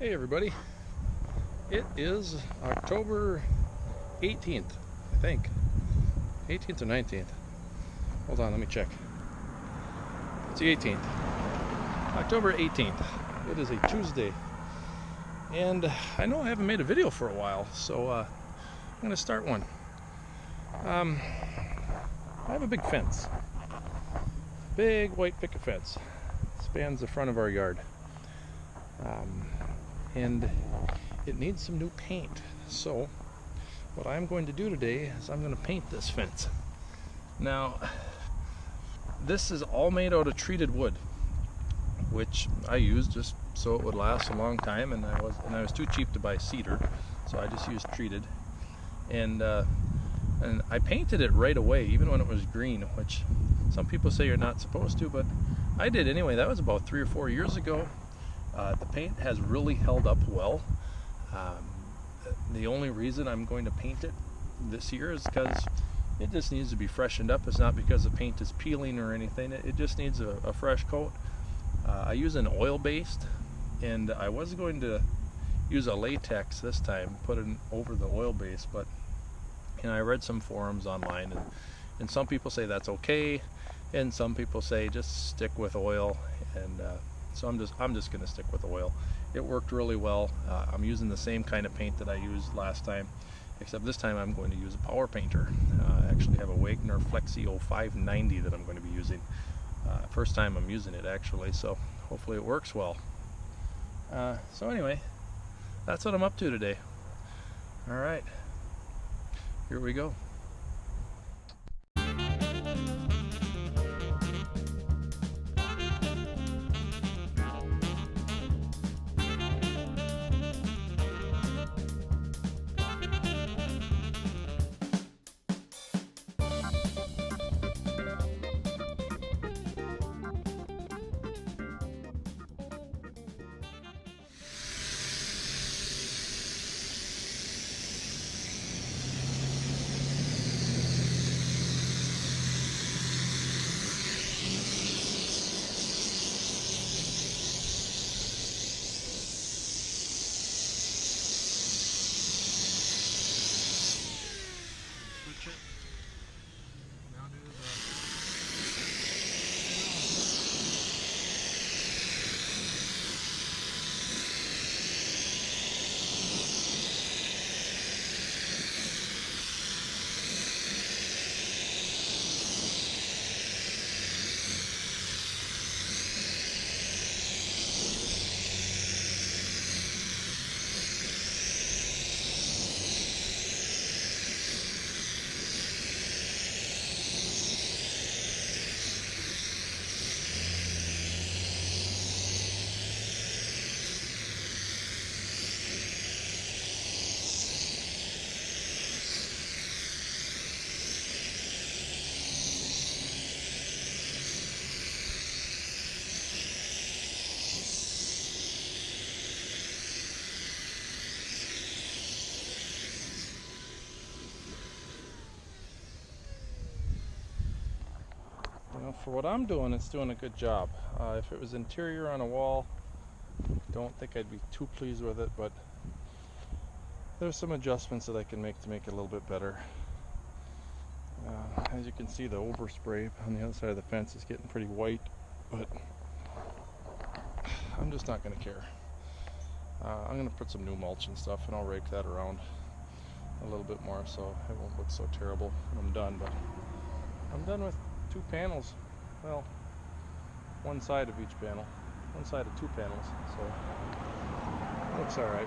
Hey everybody, it is October 18th, I think. 18th or 19th. Hold on, let me check. It's the 18th. October 18th. It is a Tuesday. And I know I haven't made a video for a while, so I'm going to start one. I have a big fence. Big white picket fence. Spans the front of our yard. And it needs some new paint. So what I'm going to do today is I'm going to paint this fence. Now, this is all made out of treated wood, which I used just so it would last a long time, and I was too cheap to buy cedar, so I just used treated. And I painted it right away, even when it was green, which some people say you're not supposed to, but I did anyway. That was about 3 or 4 years ago. The paint has really held up well. The only reason I'm going to paint it this year is because it just needs to be freshened up. It's not because the paint is peeling or anything. It just needs a fresh coat. I use an oil-based, and I was going to use a latex this time, put it over the oil base, but I read some forums online, and some people say that's okay, and some people say just stick with oil, and so I'm just going to stick with oil. It worked really well. I'm using the same kind of paint that I used last time, except this time I'm going to use a power painter. I actually have a Wagner Flexio 590 that I'm going to be using. First time I'm using it actually, so hopefully it works well. So anyway, that's what I'm up to today. Alright, here we go. Now do the for what I'm doing, it's doing a good job. If it was interior on a wall, I don't think I'd be too pleased with it, but there's some adjustments that I can make to make it a little bit better. As you can see, the overspray on the other side of the fence is getting pretty white, but I'm just not going to care. I'm going to put some new mulch and stuff, and I'll rake that around a little bit more so it won't look so terrible when I'm done. But I'm done with 2 panels. Well, one side of each panel. One side of 2 panels, so looks alright.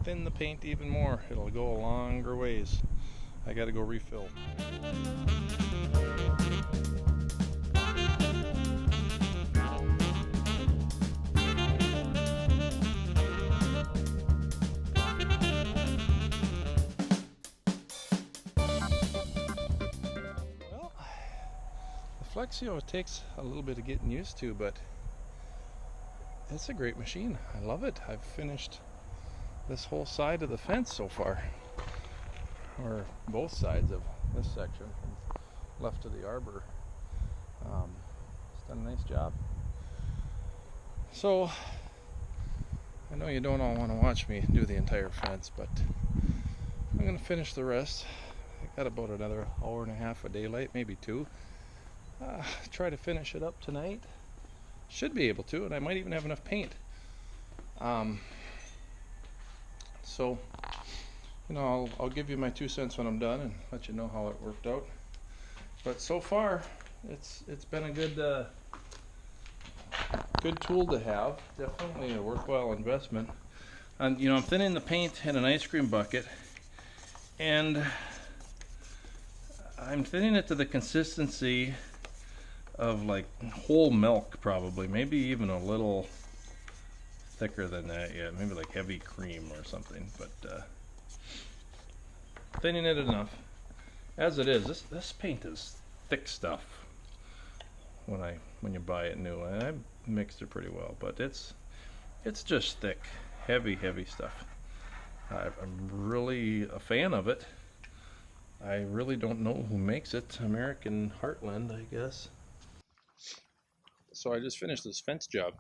thin the paint even more. It'll go a longer ways. I gotta go refill. Well, the Flexio takes a little bit of getting used to, but it's a great machine. I love it. I've finished this whole side of the fence so far, or both sides of this section from left to the arbor. It's done a nice job. So I know you don't all want to watch me do the entire fence, but I'm going to finish the rest. I got about another hour and a half of daylight, maybe 2. Try to finish it up tonight. Should be able to, and I might even have enough paint. So, you know, I'll give you my 2 cents when I'm done and let you know how it worked out. But so far, it's been a good tool to have. Definitely a worthwhile investment. And you know, I'm thinning the paint in an ice cream bucket, and I'm thinning it to the consistency of like whole milk, probably, maybe even a little thicker than that. Yeah, maybe like heavy cream or something. But thinning it enough. As it is, this paint is thick stuff when you buy it new. And I mixed it pretty well, but it's just thick, heavy stuff. I'm really a fan of it. I really don't know who makes it. American Heartland, I guess. So I just finished this fence job.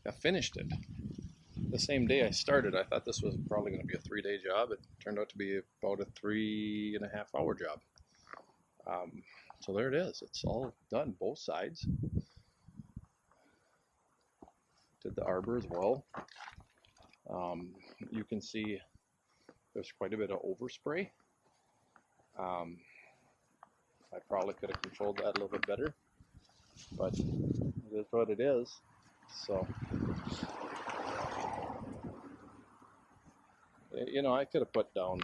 I finished it the same day I started. I thought this was probably going to be a 3-day job. It turned out to be about a 3.5-hour job. So there it is. It's all done, both sides. Did the arbor as well. You can see there's quite a bit of overspray. I probably could have controlled that a little bit better, but it is what it is. So, you know, I could have put down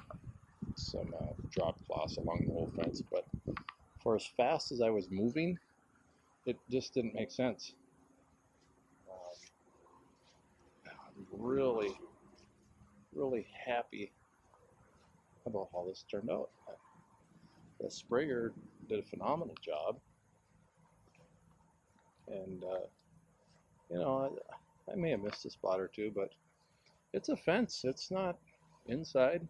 some drop cloths along the whole fence, but for as fast as I was moving, it just didn't make sense. I'm really happy about how this turned out. The sprayer did a phenomenal job, and you know, I may have missed a spot or two, but it's a fence. It's not inside.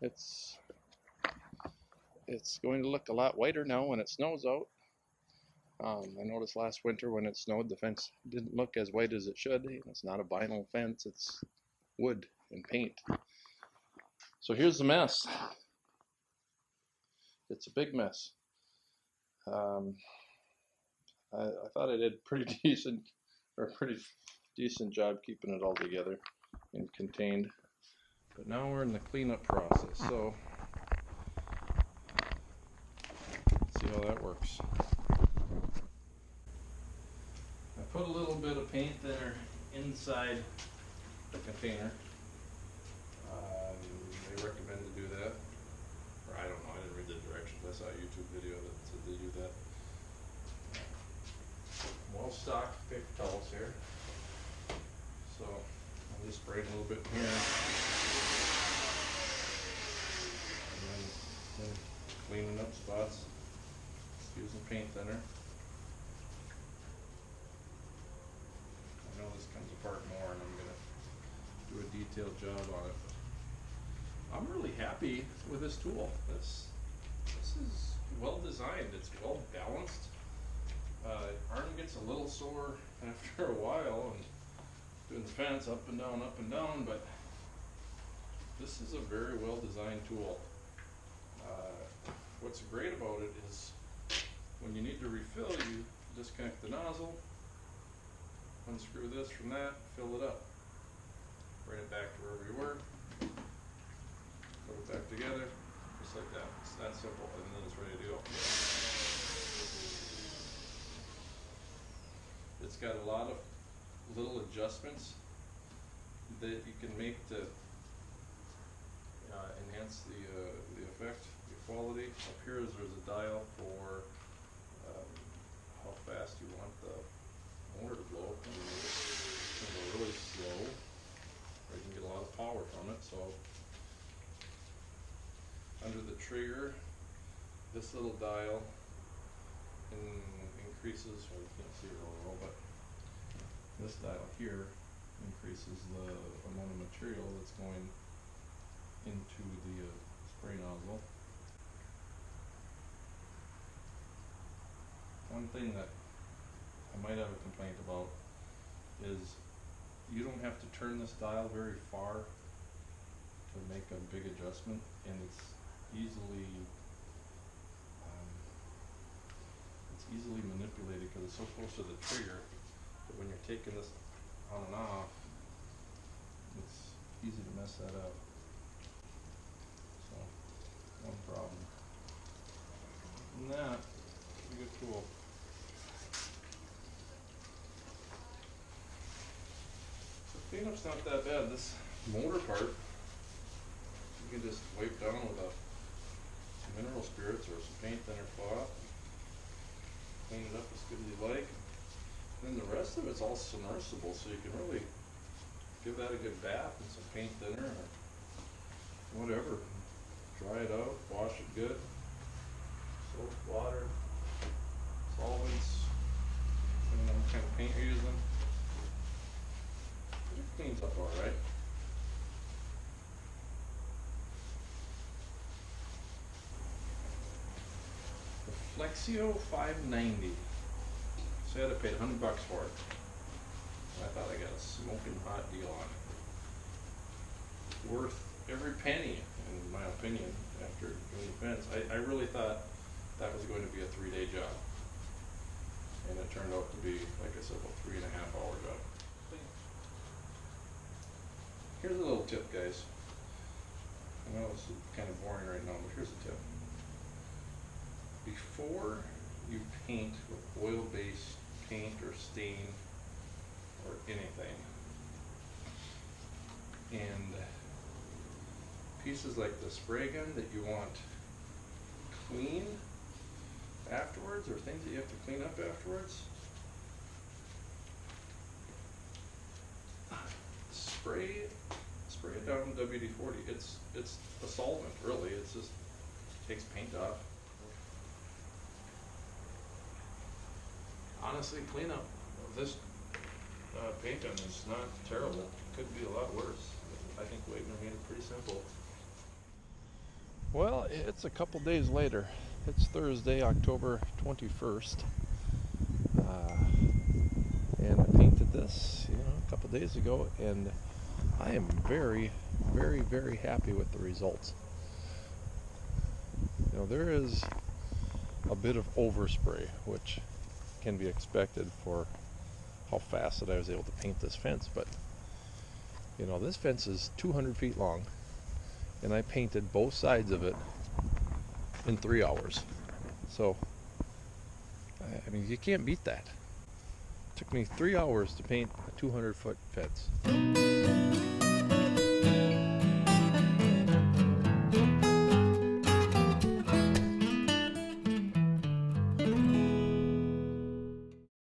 It's going to look a lot whiter now when it snows out. I noticed last winter when it snowed, the fence didn't look as white as it should. It's not a vinyl fence, it's wood and paint. So here's the mess. It's a big mess. I thought I did pretty decent job keeping it all together and contained. But now we're in the cleanup process, so let's see how that works. I put a little bit of paint thinner inside the container. They recommend to do that. Or I don't know, I didn't read the directions. I saw a YouTube video that said they do that. Well-stocked paper towels here. So I'll just spray it a little bit in here. And then cleaning up spots. Using paint thinner. I know this comes apart more and I'm going to do a detailed job on it. I'm really happy with this tool. This is well designed. It's well balanced. Arm gets a little sore after a while and doing the fence up and down, but this is a very well designed tool. What's great about it is when you need to refill, you disconnect the nozzle, unscrew this from that, fill it up, bring it back to where we were, put it back together, just like that. It's that simple, and then it's ready to go. It's got a lot of little adjustments that you can make to enhance the effect, the quality. Up here is there's a dial for how fast you want the motor to blow. It can go really slow, or you can get a lot of power from it. So under the trigger, this little dial increases, well, you can't see it real well, but this dial here increases the amount of material that's going into the spray nozzle. One thing that I might have a complaint about is you don't have to turn this dial very far to make a big adjustment, and it's easily manipulated because it's so close to the trigger that when you're taking this on and off, it's easy to mess that up. So, one problem. And that, pretty good tool. The cleanup's not that bad. This motor part, you can just wipe down with some mineral spirits or some paint thinner cloth. Clean it up as good as you like. And then the rest of it's all submersible, so you can really give that a good bath in some paint thinner or whatever. Dry it out, wash it good. Soap, water, solvents, depending on what kind of paint you're using. It cleans up alright. Flexio 590. So I had to pay $100 for it. I thought I got a smoking hot deal on it. Worth every penny, in my opinion, after doing the fence. I really thought that was going to be a 3-day job. And it turned out to be, like I said, a 3.5-hour job. Here's a little tip, guys. I know this is kind of boring right now, but here's a tip. Before you paint with oil-based paint or stain or anything, and pieces like the spray gun that you want clean afterwards, or things that you have to clean up afterwards, spray it down in WD-40. It's a solvent, really. It's just takes paint off. Honestly, cleanup of this paint gun is not terrible. It could be a lot worse. I think Wagner made it pretty simple. Well, it's a couple days later. It's Thursday, October 21st. And I painted this, a couple days ago, and I am very, very, very happy with the results. There is a bit of overspray, which can be expected for how fast that I was able to paint this fence, but this fence is 200 feet long, and I painted both sides of it in 3 hours. So I mean, you can't beat that. It took me 3 hours to paint a 200-foot fence.